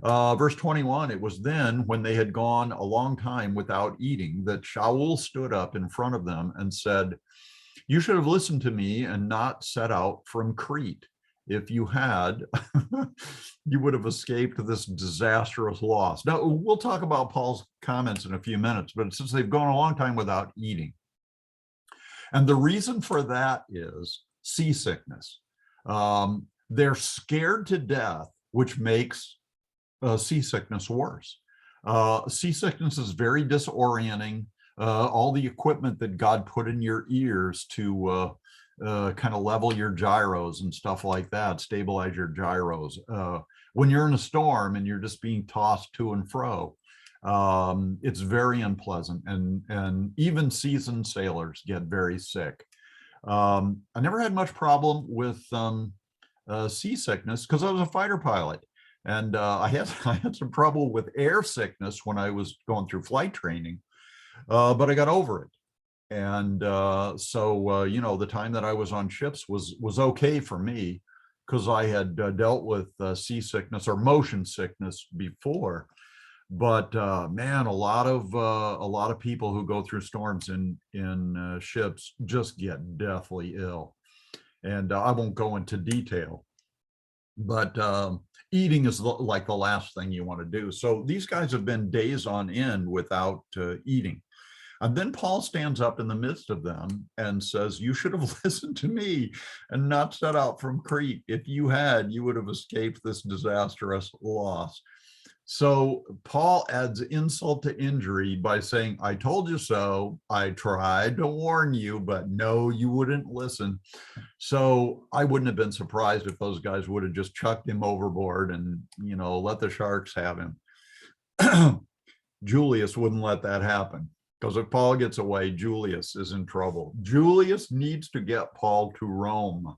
Verse 21, it was then when they had gone a long time without eating that Shaul stood up in front of them and said, "You should have listened to me and not set out from Crete. If you had, you would have escaped this disastrous loss." Now, we'll talk about Paul's comments in a few minutes, but since they've gone a long time without eating. And the reason for that is seasickness. They're scared to death, which makes seasickness worse. Seasickness is very disorienting. All the equipment that God put in your ears to kind of level your gyros and stuff like that, stabilize your gyros. When you're in a storm and you're just being tossed to and fro, it's very unpleasant, and even seasoned sailors get very sick. I never had much problem with seasickness because I was a fighter pilot. And I had some trouble with air sickness when I was going through flight training, but I got over it. And so the time that I was on ships was okay for me because I had dealt with seasickness or motion sickness before. But man, a lot of people who go through storms in ships just get deathly ill. And I won't go into detail, but eating is like the last thing you want to do. So these guys have been days on end without eating. And then Paul stands up in the midst of them and says, "You should have listened to me and not set out from Crete. If you had, you would have escaped this disastrous loss." So Paul adds insult to injury by saying, "I told you so. I tried to warn you, but no, you wouldn't listen." So I wouldn't have been surprised if those guys would have just chucked him overboard and, let the sharks have him. Julius wouldn't let that happen, because if Paul gets away, Julius is in trouble. Julius needs to get Paul to Rome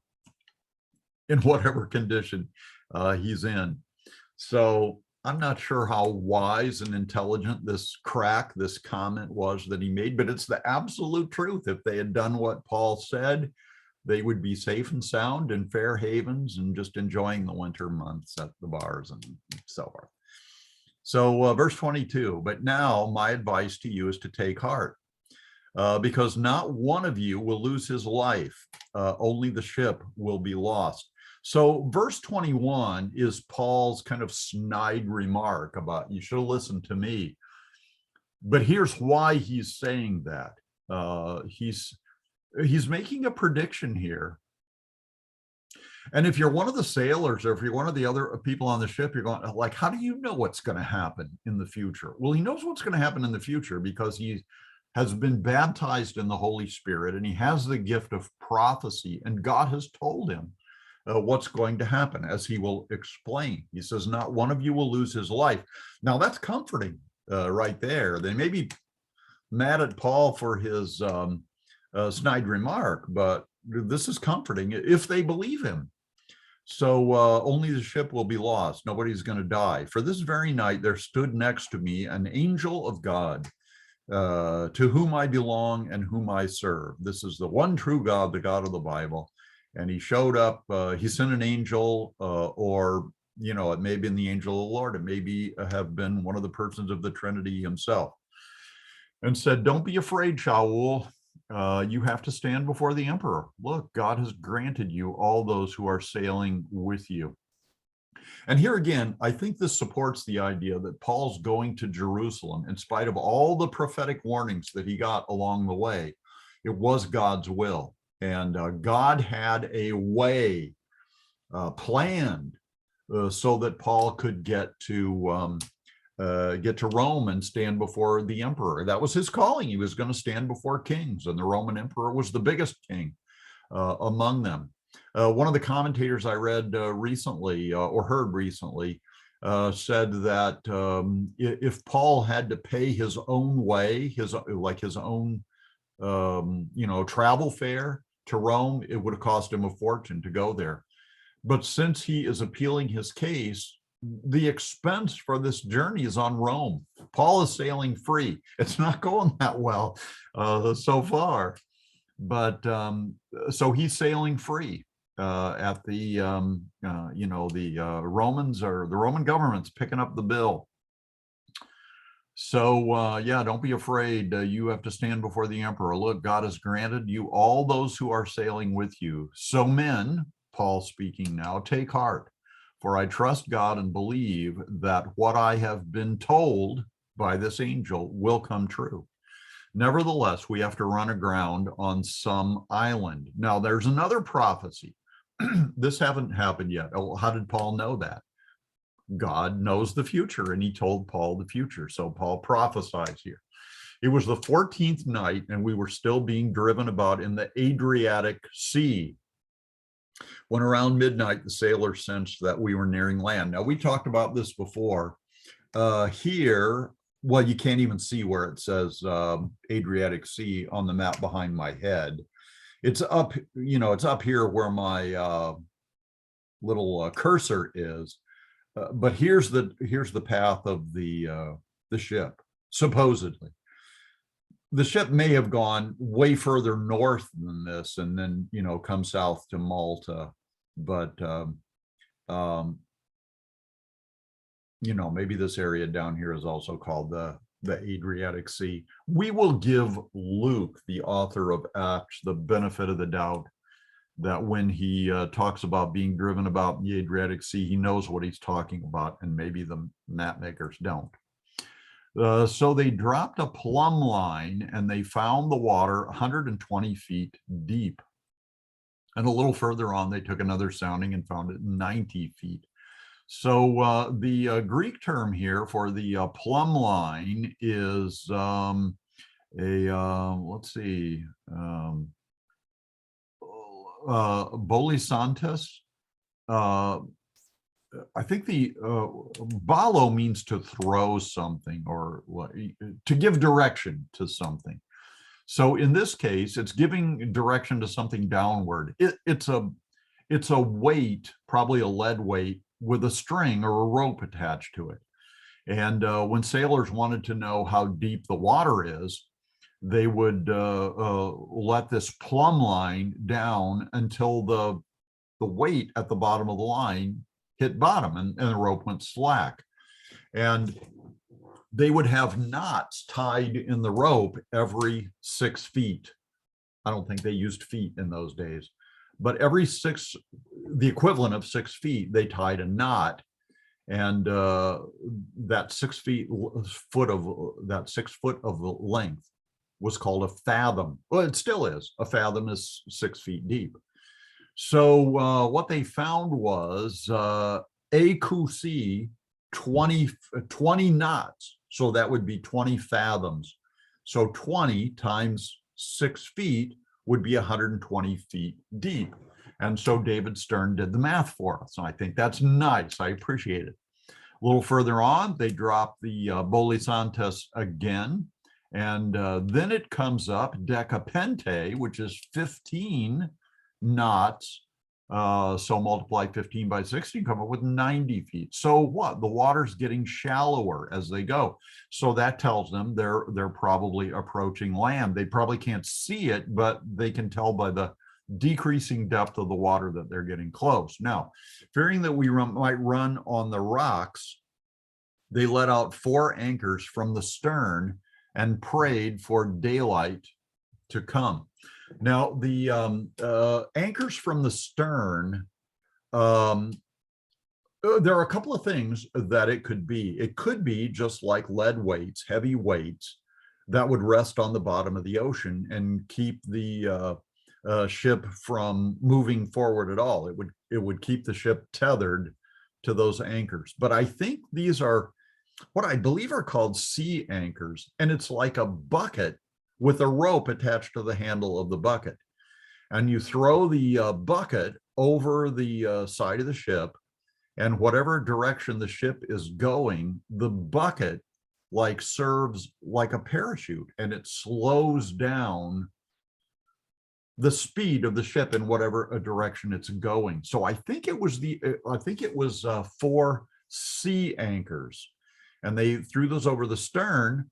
in whatever condition he's in. So I'm not sure how wise and intelligent this comment was that he made, but it's the absolute truth. If they had done what Paul said, they would be safe and sound in fair havens and just enjoying the winter months at the bars and so forth. So verse 22, "But now my advice to you is to take heart, because not one of you will lose his life, only the ship will be lost." So verse 21 is Paul's kind of snide remark about, "You should have listened to me." But here's why he's saying that. He's making a prediction here. And if you're one of the sailors, or if you're one of the other people on the ship, you're going like, how do you know what's going to happen in the future? Well, he knows what's going to happen in the future because he has been baptized in the Holy Spirit and he has the gift of prophecy, and God has told him what's going to happen, as he will explain. He says, "Not one of you will lose his life." Now that's comforting right there. They may be mad at Paul for his snide remark, but this is comforting if they believe him. So only the ship will be lost. Nobody's going to die. "For this very night there stood next to me an angel of God, to whom I belong and whom I serve." This is the one true God, the God of the Bible. And he showed up. He sent an angel, or it may have been the angel of the Lord. It may have been one of the persons of the Trinity himself, and said, "Don't be afraid, Shaul. You have to stand before the emperor. Look, God has granted you all those who are sailing with you." And here again, I think this supports the idea that Paul's going to Jerusalem in spite of all the prophetic warnings that he got along the way. It was God's will. And God had a way planned so that Paul could get to Rome and stand before the emperor. That was his calling. He was going to stand before kings, and the Roman emperor was the biggest king among them. One of the commentators I read recently or heard recently said that if Paul had to pay his own way, his own travel fare to Rome, it would have cost him a fortune to go there. But since he is appealing his case, the expense for this journey is on Rome. Paul is sailing free. It's not going that well so far, but so he's sailing free at the Romans, or the Roman government's picking up the bill. So yeah, don't be afraid. You have to stand before the emperor. Look, God has granted you all those who are sailing with you. So men, Paul speaking now, take heart, for I trust God and believe that what I have been told by this angel will come true. Nevertheless, we have to run aground on some island. Now, there's another prophecy. This hasn't happened yet. Oh, how did Paul know that? God knows the future, and he told Paul the future. So Paul prophesies here. It was the 14th night, and we were still being driven about in the Adriatic Sea, when around midnight, the sailors sensed that we were nearing land. Now, we talked about this before. Here, well, you can't even see where it says Adriatic Sea on the map behind my head. It's up, it's up here where my little cursor is. But here's the path of the ship, supposedly. The ship may have gone way further north than this, and then come south to Malta. But maybe this area down here is also called the Adriatic Sea. We will give Luke, the author of Acts, the benefit of the doubt that when he talks about being driven about the Adriatic Sea, he knows what he's talking about, and maybe the map makers don't. So they dropped a plumb line, and they found the water 120 feet deep. And a little further on, they took another sounding and found it 90 feet. So the Greek term here for the plumb line is let's see, bolisantis. I think the balo means to throw something, or to give direction to something. So in this case, it's giving direction to something downward. It's a weight, probably a lead weight, with a string or a rope attached to it. And when sailors wanted to know how deep the water is, they would let this plumb line down until the weight at the bottom of the line hit bottom, and the rope went slack. And they would have knots tied in the rope every 6 feet. I don't think they used feet in those days, but every the equivalent of 6 feet, they tied a knot. And that 6 foot of length was called a fathom. Well, it still is. A fathom is 6 feet deep. So what they found was AQC 20 knots. So that would be 20 fathoms. So 20 times 6 feet would be 120 feet deep. And so David Stern did the math for us. And I think that's nice. I appreciate it. A little further on, they drop the bolisantes again. And then it comes up decapente, which is 15 knots. So multiply 15 by 60, come up with 90 feet. So what? The water's getting shallower as they go. So that tells them they're probably approaching land. They probably can't see it, but they can tell by the decreasing depth of the water that they're getting close. Now, fearing that we might run on the rocks, they let out 4 anchors from the stern and prayed for daylight to come. Now, the anchors from the stern, there are a couple of things that it could be. It could be just like lead weights, heavy weights, that would rest on the bottom of the ocean and keep the ship from moving forward at all. It would keep the ship tethered to those anchors. But I think these are what I believe are called sea anchors, and it's like a bucket with a rope attached to the handle of the bucket. And you throw the bucket over the side of the ship, And whatever direction the ship is going, the bucket like serves like a parachute, and it slows down the speed of the ship in whatever direction it's going. So I think it was 4 sea anchors, and they threw those over the stern,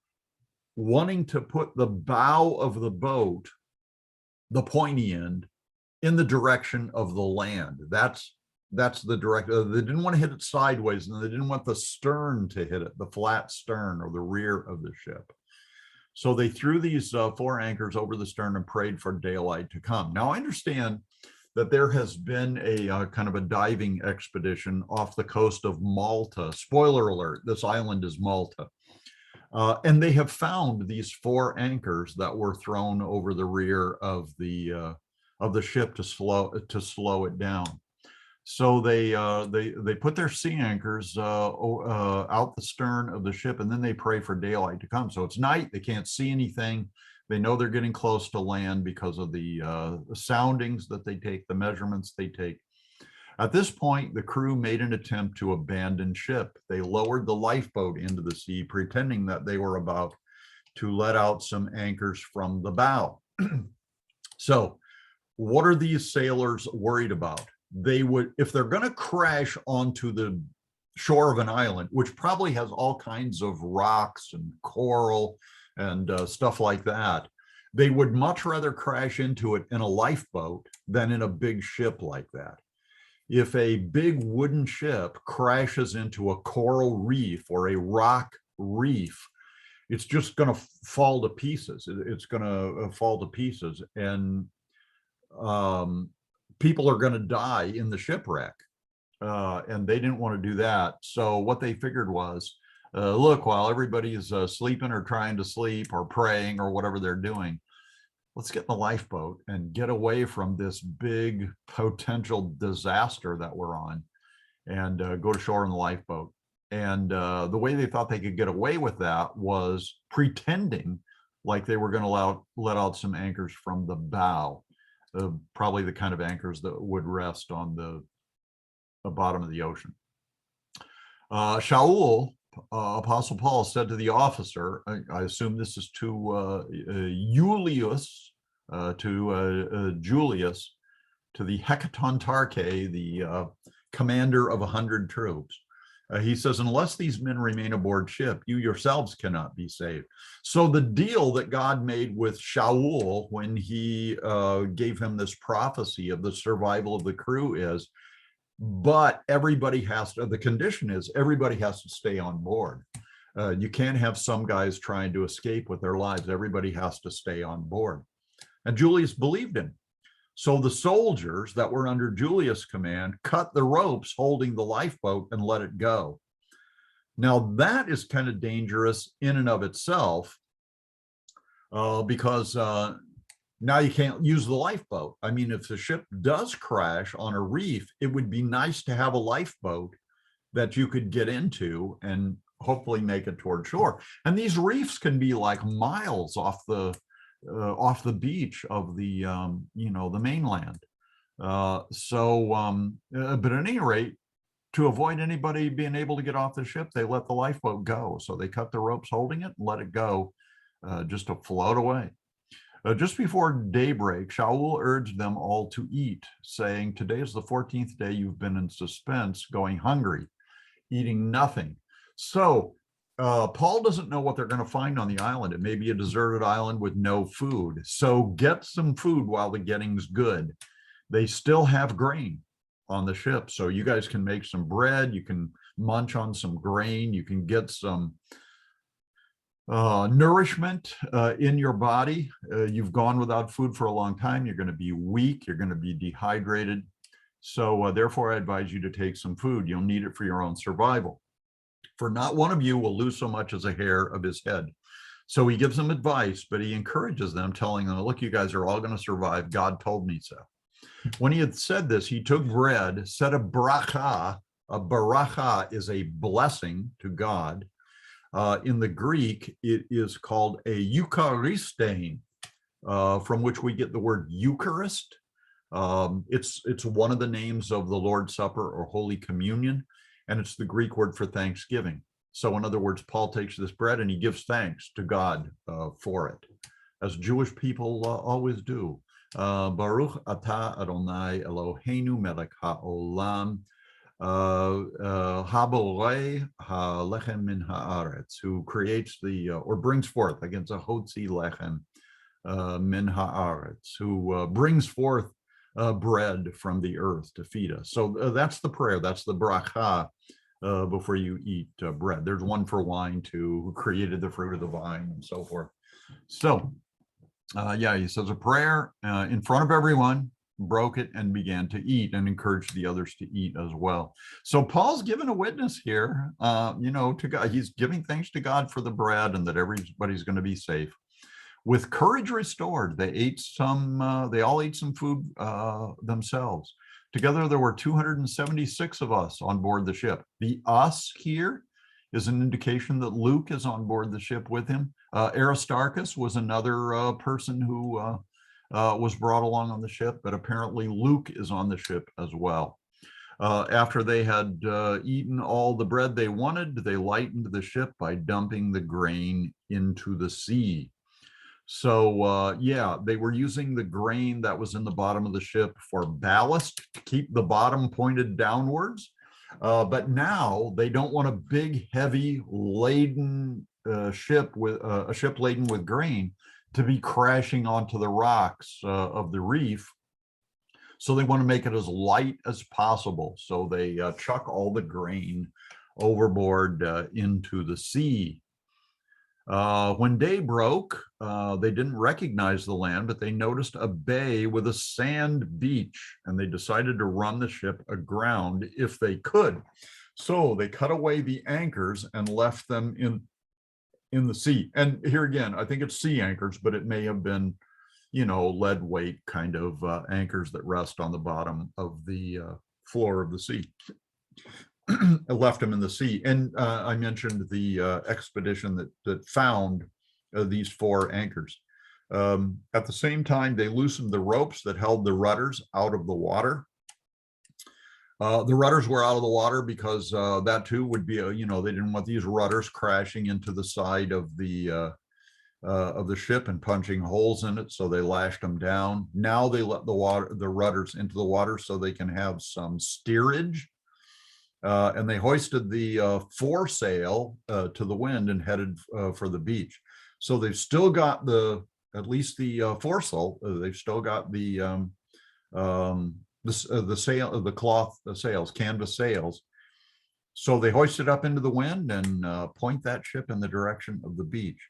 wanting to put the bow of the boat, the pointy end, in the direction of the land. That's the direct. They didn't want to hit it sideways, and they didn't want the stern to hit it, the flat stern or the rear of the ship. So they threw these 4 anchors over the stern and prayed for daylight to come. Now I understand that there has been a kind of a diving expedition off the coast of Malta. Spoiler alert, this island is Malta. And they have found these 4 anchors that were thrown over the rear of the ship to slow it down. So they put their sea anchors out the stern of the ship, and then they pray for daylight to come. So it's night, they can't see anything. They know they're getting close to land because of the soundings that they take, the measurements they take. At this point, the crew made an attempt to abandon ship. They lowered the lifeboat into the sea, pretending that they were about to let out some anchors from the bow. So what are these sailors worried about? They would, if they're going to crash onto the shore of an island, which probably has all kinds of rocks and coral and stuff like that, they would much rather crash into it in a lifeboat than in a big ship like that. If a big wooden ship crashes into a coral reef or a rock reef, it's just going to fall to pieces. It's going to fall to pieces, and people are going to die in the shipwreck. And they didn't want to do that. So what they figured was, look, while everybody's sleeping or trying to sleep or praying or whatever they're doing, let's get in the lifeboat and get away from this big potential disaster that we're on, and go to shore in the lifeboat. And the way they thought they could get away with that was pretending like they were going to let out some anchors from the bow, probably the kind of anchors that would rest on the bottom of the ocean. Shaul, Apostle Paul, said to the officer, I assume this is to Julius, Julius, to the Hecatontarche, the commander of 100 troops. He says, unless these men remain aboard ship, you yourselves cannot be saved. So the deal that God made with Shaul when he gave him this prophecy of the survival of the crew is, but everybody has to, the condition is everybody has to stay on board. You can't have some guys trying to escape with their lives. Everybody has to stay on board. And Julius believed him. So the soldiers that were under Julius' command cut the ropes holding the lifeboat and let it go. Now that is kind of dangerous in and of itself, because now you can't use the lifeboat. I mean, if the ship does crash on a reef, it would be nice to have a lifeboat that you could get into and hopefully make it toward shore. And these reefs can be like miles off the beach of the the mainland. But at any rate, to avoid anybody being able to get off the ship, they let the lifeboat go. So they cut the ropes holding it and let it go, just to float away. Just before daybreak, Shaul urged them all to eat, saying, today is the 14th day you've been in suspense, going hungry, eating nothing. So Paul doesn't know what they're going to find on the island. It may be a deserted island with no food. So get some food while the getting's good. They still have grain on the ship. So you guys can make some bread. You can munch on some grain. You can get some nourishment in your body. You've gone without food for a long time. You're going to be weak. You're going to be dehydrated. So therefore, I advise you to take some food. You'll need it for your own survival. For not one of you will lose so much as a hair of his head. So he gives them advice, but he encourages them, telling them, look, you guys are all going to survive. God told me so. When he had said this, he took bread, said a bracha. A bracha is a blessing to God. In the Greek, it is called a Eucharistein, from which we get the word Eucharist. It's one of the names of the Lord's Supper or Holy Communion, and it's the Greek word for thanksgiving. So in other words, Paul takes this bread and he gives thanks to God for it, as Jewish people always do. Baruch atah Adonai Eloheinu melech haolam haborei halechem min haaretz, who creates or brings forth against a hotzi lechem min haaretz, who brings forth bread from the earth to feed us. So that's the prayer. That's the bracha before you eat bread. There's one for wine too, who created the fruit of the vine and so forth. So yeah, he says a prayer in front of everyone, broke it and began to eat, and encouraged the others to eat as well. So Paul's given a witness here, to God. He's giving thanks to God for the bread and that everybody's going to be safe. With courage restored, they all ate some food themselves. Together, there were 276 of us on board the ship. The us here is an indication that Luke is on board the ship with him. Aristarchus was another person who was brought along on the ship, but apparently Luke is on the ship as well. After they had eaten all the bread they wanted, they lightened the ship by dumping the grain into the sea. So yeah, they were using the grain that was in the bottom of the ship for ballast to keep the bottom pointed downwards. But now they don't want a big, heavy, laden ship laden with grain to be crashing onto the rocks of the reef. So they want to make it as light as possible. So they chuck all the grain overboard into the sea. When day broke, they didn't recognize the land, but they noticed a bay with a sand beach, and they decided to run the ship aground if they could. So they cut away the anchors and left them in the sea. And here again, I think it's sea anchors, but it may have been, lead weight kind of anchors that rest on the bottom of the floor of the sea. Left them in the sea. And I mentioned the expedition that found these 4 anchors. At the same time, they loosened the ropes that held the rudders out of the water. The rudders were out of the water because that too would be, they didn't want these rudders crashing into the side of the ship and punching holes in it, so they lashed them down. Now they let the rudders into the water so they can have some steerage. And they hoisted the foresail to the wind and headed for the beach. So they've still got at least the foresail. They've still got the sail, the cloth sails, canvas sails. So they hoist it up into the wind and point that ship in the direction of the beach.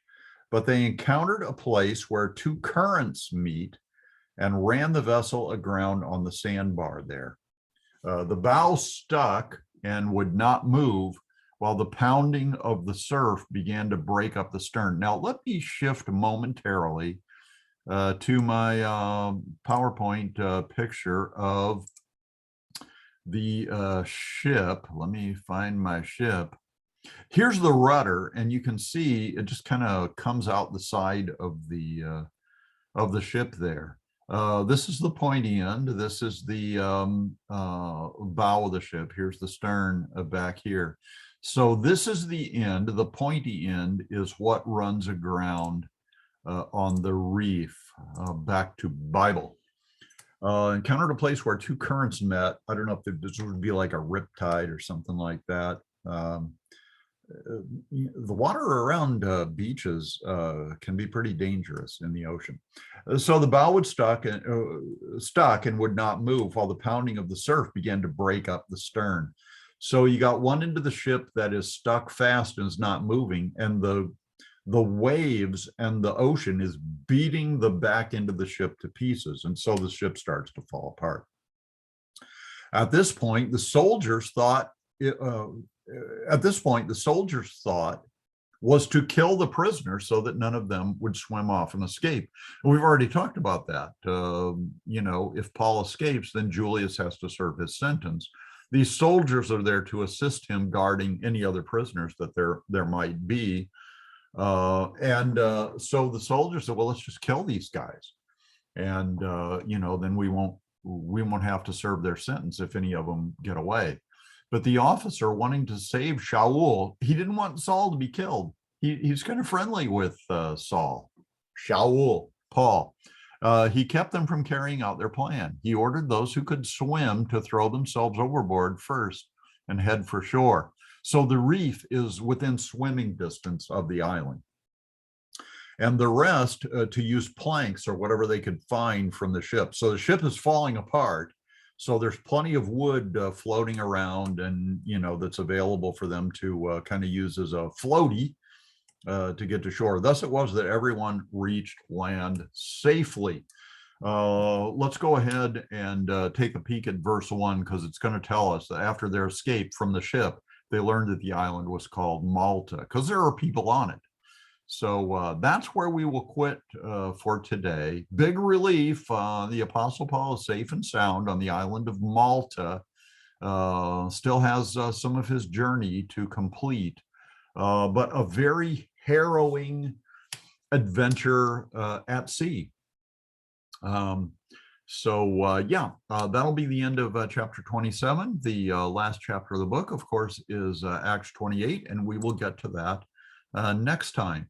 But they encountered a place where 2 currents meet and ran the vessel aground on the sandbar there. The bow stuck and would not move while the pounding of the surf began to break up the stern. Now, let me shift momentarily to my PowerPoint picture of the ship. Let me find my ship. Here's the rudder, and you can see it just kind of comes out the side of the ship there. This is the pointy end. This is the bow of the ship. Here's the stern back here. So this is the end. The pointy end is what runs aground on the reef. Back to Bible. Encountered a place where 2 currents met. I don't know if this would be like a riptide or something like that. The water around beaches can be pretty dangerous in the ocean. So the bow would stuck and would not move while the pounding of the surf began to break up the stern. So you got one end of the ship that is stuck fast and is not moving, and the waves and the ocean is beating the back end of the ship to pieces, and so the ship starts to fall apart. At this point, the soldiers thought was to kill the prisoners so that none of them would swim off and escape. And we've already talked about that. If Paul escapes, then Julius has to serve his sentence. These soldiers are there to assist him guarding any other prisoners that there might be. So the soldiers said, well, let's just kill these guys. And, then we won't we won't have to serve their sentence if any of them get away. But the officer, wanting to save Shaul, he didn't want Saul to be killed. He's kind of friendly with Saul. Shaul, Paul. He kept them from carrying out their plan. He ordered those who could swim to throw themselves overboard first and head for shore. So the reef is within swimming distance of the island. And the rest to use planks or whatever they could find from the ship. So the ship is falling apart. So there's plenty of wood floating around, and that's available for them to kind of use as a floaty to get to shore. Thus it was that everyone reached land safely. Let's go ahead and take a peek at verse 1, because it's going to tell us that after their escape from the ship, they learned that the island was called Malta because there are people on it. So that's where we will quit for today. Big relief. The Apostle Paul is safe and sound on the island of Malta. Still has some of his journey to complete, but a very harrowing adventure at sea. That'll be the end of chapter 27. The last chapter of the book, of course, is Acts 28, and we will get to that next time.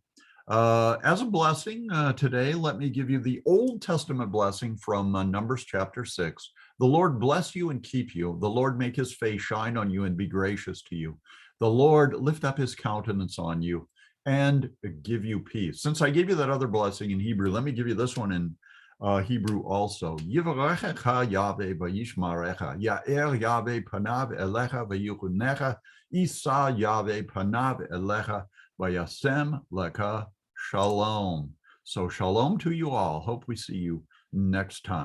As a blessing today, let me give you the Old Testament blessing from Numbers chapter 6. The Lord bless you and keep you. The Lord make his face shine on you and be gracious to you. The Lord lift up his countenance on you and give you peace. Since I gave you that other blessing in Hebrew, let me give you this one in Hebrew also. Yivarechecha Yahweh v'yishmarecha, Ya'er Yahweh panav elecha v'yichunecha, Isa Yahweh panav elecha v'yasem lecha shalom. So shalom to you all. Hope we see you next time.